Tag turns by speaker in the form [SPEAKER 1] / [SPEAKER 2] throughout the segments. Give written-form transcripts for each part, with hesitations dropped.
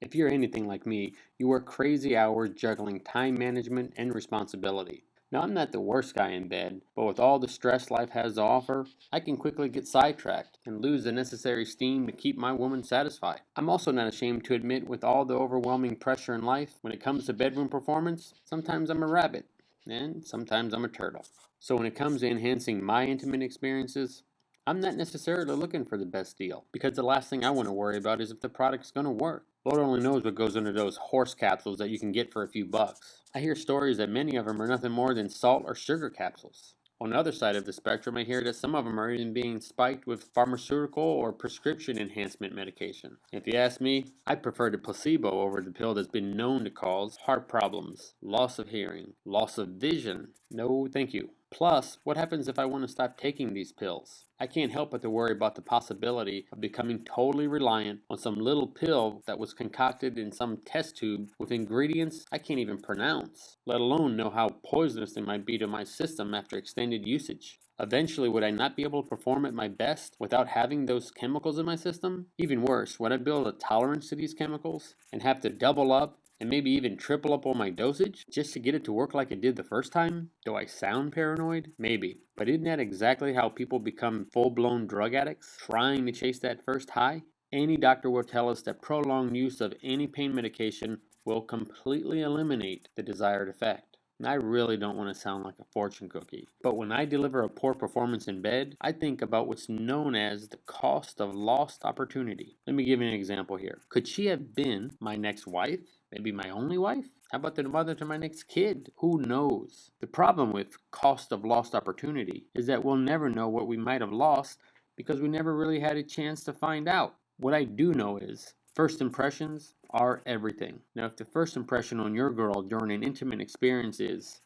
[SPEAKER 1] If you're anything like me, you work crazy hours juggling time management and responsibility. Now, I'm not the worst guy in bed, but with all the stress life has to offer, I can quickly get sidetracked and lose the necessary steam to keep my woman satisfied. I'm also not ashamed to admit, with all the overwhelming pressure in life, when it comes to bedroom performance, sometimes I'm a rabbit, and sometimes I'm a turtle. So when it comes to enhancing my intimate experiences, I'm not necessarily looking for the best deal, because the last thing I want to worry about is if the product's going to work. Lord only knows what goes into those horse capsules that you can get for a few bucks. I hear stories that many of them are nothing more than salt or sugar capsules. On the other side of the spectrum, I hear that some of them are even being spiked with pharmaceutical or prescription enhancement medication. If you ask me, I prefer the placebo over the pill that's been known to cause heart problems, loss of hearing, loss of vision. No, thank you. Plus, what happens if I want to stop taking these pills? I can't help but to worry about the possibility of becoming totally reliant on some little pill that was concocted in some test tube with ingredients I can't even pronounce, let alone know how poisonous they might be to my system after extended usage. Eventually, would I not be able to perform at my best without having those chemicals in my system? Even worse, would I build a tolerance to these chemicals and have to double up and maybe even triple up on my dosage just to get it to work like it did the first time? Do I sound paranoid? Maybe. But isn't that exactly how people become full blown drug addicts, trying to chase that first high? Any doctor will tell us that prolonged use of any pain medication will completely eliminate the desired effect. And I really don't want to sound like a fortune cookie, but when I deliver a poor performance in bed, I think about what's known as the cost of lost opportunity. Let me give you an example here. Could she have been my next wife? Maybe my only wife? How about the mother to my next kid? Who knows? The problem with cost of lost opportunity is that we'll never know what we might have lost because we never really had a chance to find out. What I do know is first impressions are everything. Now, if the first impression on your girl during an intimate experience is,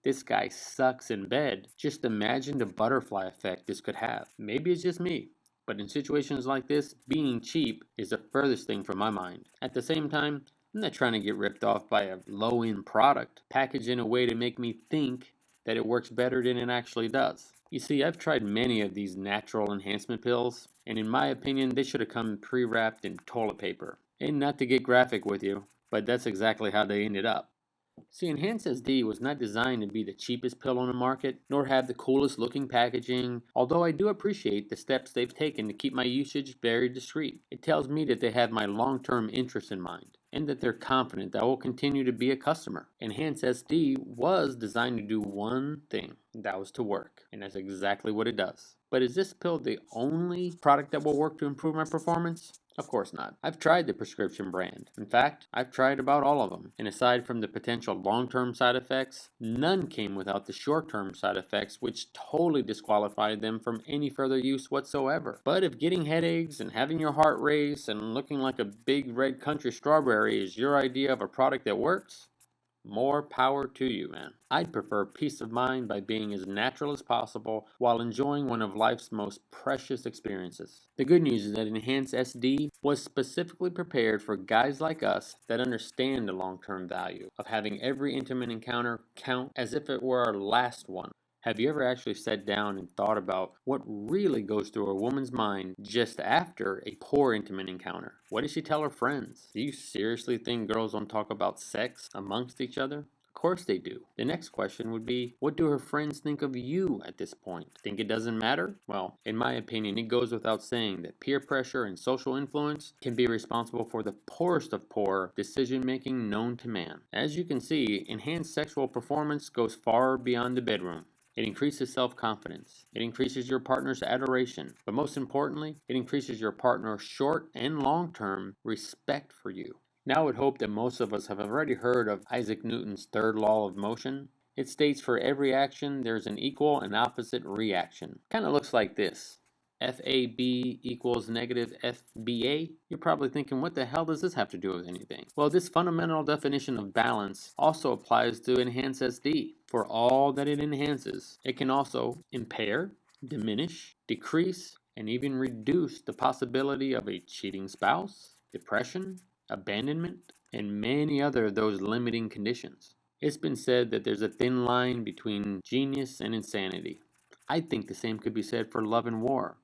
[SPEAKER 1] this guy sucks in bed, just imagine the butterfly effect this could have. Maybe it's just me, but in situations like this, being cheap is the furthest thing from my mind. At the same time, I'm not trying to get ripped off by a low end product packaged in a way to make me think that it works better than it actually does. You see, I've tried many of these natural enhancement pills, and in my opinion, they should have come pre wrapped in toilet paper. And not to get graphic with you, but that's exactly how they ended up. See, Enhance SD was not designed to be the cheapest pill on the market, nor have the coolest looking packaging, although I do appreciate the steps they've taken to keep my usage very discreet. It tells me that they have my long-term interest in mind, and that they're confident that I will continue to be a customer. Enhance SD was designed to do one thing, and that was to work, and that's exactly what it does. But is this pill the only product that will work to improve my performance? Of course not. I've tried the prescription brand. In fact, I've tried about all of them. And aside from the potential long-term side effects, none came without the short-term side effects, which totally disqualified them from any further use whatsoever. But if getting headaches and having your heart race and looking like a big red country strawberry is your idea of a product that works, more power to you, man. I'd prefer peace of mind by being as natural as possible while enjoying one of life's most precious experiences. The good news is that Enhance SD was specifically prepared for guys like us that understand the long term value of having every intimate encounter count as if it were our last one. Have you ever actually sat down and thought about what really goes through a woman's mind just after a poor intimate encounter? What does she tell her friends? Do you seriously think girls don't talk about sex amongst each other? Of course they do. The next question would be, what do her friends think of you at this point? Think it doesn't matter? Well, in my opinion, it goes without saying that peer pressure and social influence can be responsible for the poorest of poor decision making known to man. As you can see, enhanced sexual performance goes far beyond the bedroom. It increases self confidence. It increases your partner's adoration. But most importantly, it increases your partner's short and long term respect for you. Now, I would hope that most of us have already heard of Isaac Newton's third law of motion. It states for every action there's an equal and opposite reaction. Kind of looks like this. FAB equals negative FBA, you're probably thinking, what the hell does this have to do with anything? Well, this fundamental definition of balance also applies to Enhance SD. For all that it enhances, it can also impair, diminish, decrease, and even reduce the possibility of a cheating spouse, depression, abandonment, and many other of those limiting conditions. It's been said that there's a thin line between genius and insanity. I think the same could be said for love and war.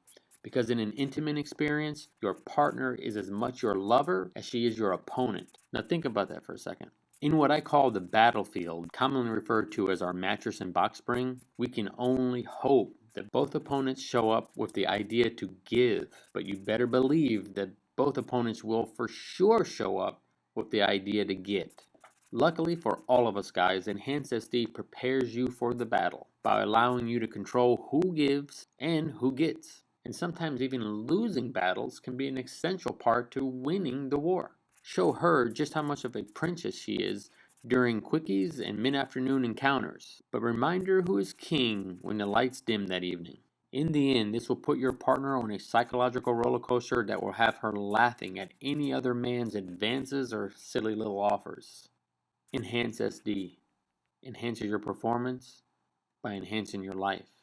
[SPEAKER 1] Because in an intimate experience, your partner is as much your lover as she is your opponent. Now think about that for a second. In what I call the battlefield, commonly referred to as our mattress and box spring, we can only hope that both opponents show up with the idea to give, but you better believe that both opponents will for sure show up with the idea to get. Luckily for all of us guys, Enhanced SD prepares you for the battle by allowing you to control who gives and who gets. And sometimes even losing battles can be an essential part to winning the war. Show her just how much of a princess she is during quickies and mid-afternoon encounters, but remind her who is king when the lights dim that evening. In the end, this will put your partner on a psychological roller coaster that will have her laughing at any other man's advances or silly little offers. Enhance SD enhances your performance by enhancing your life.